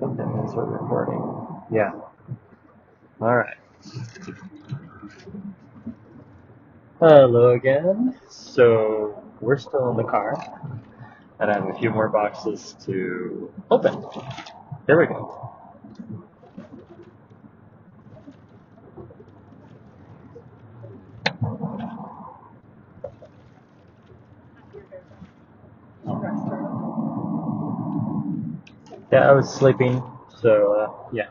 think that means we're recording. Yeah. All right. Hello again. So we're still in the car, and I have a few more boxes to open. Here we go. Yeah, I was sleeping, so yeah.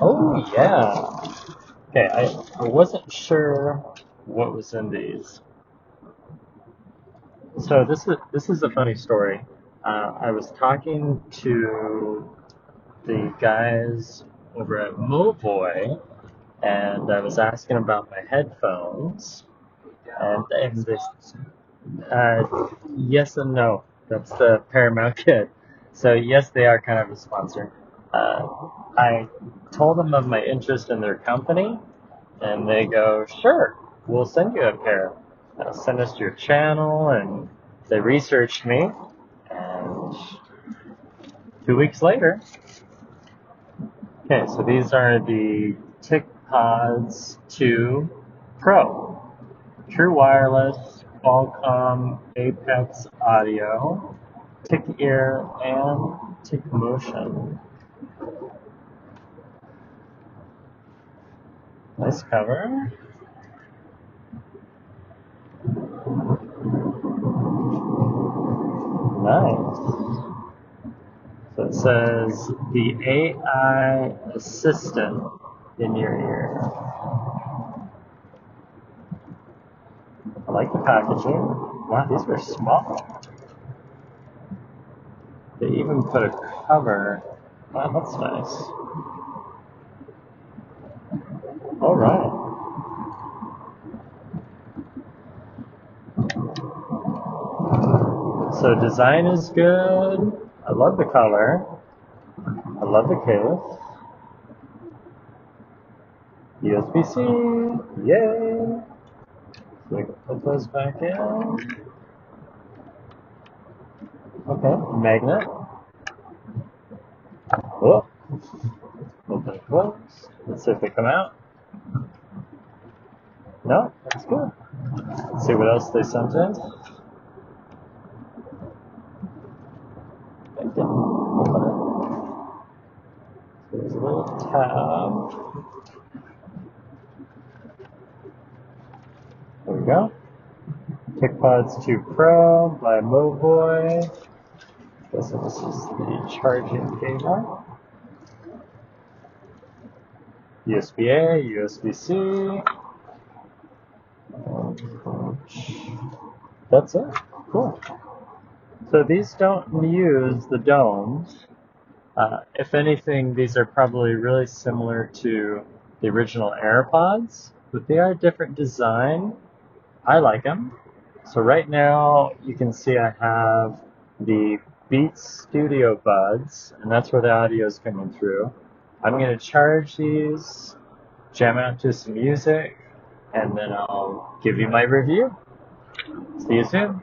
Oh yeah. Okay, I wasn't sure what was in these. So this is a funny story. I was talking to the guys over at Mobvoi, and I was asking about my headphones, and they, yes and no. That's the Paramount kid. So yes, they are kind of a sponsor. Uh, I told them of my interest in their company, and they go, "Sure, we'll send you a pair. Send us your channel." And they researched me, and 2 weeks later, okay, so these are the TicPods 2 Pro. True wireless, Qualcomm Apex audio, Tic Ear, and Tic Motion. Nice cover. Nice. So it says the AI assistant in your ear. I like the packaging. Wow, these are small. They even put a cover. Wow, that's nice. All right. So design is good. I love the color. I love the case. USB-C. Yay. So I can put those back in. Okay, magnet. Oh, open and close. Let's see if they come out. No, that's good. Let's see what else they sent in. I didn't open it. So there's a little tab. There we go. TicPods 2 Pro by Mobvoi. Guess this is the charging cable. USB-A, USB-C. That's it. Cool. So these don't use the domes. If anything, these are probably really similar to the original AirPods, but they are a different design. I like them. So right now, you can see I have the Beats Studio Buds, and that's where the audio is coming through. I'm going to charge these, jam out to some music, and then I'll give you my review. See you soon.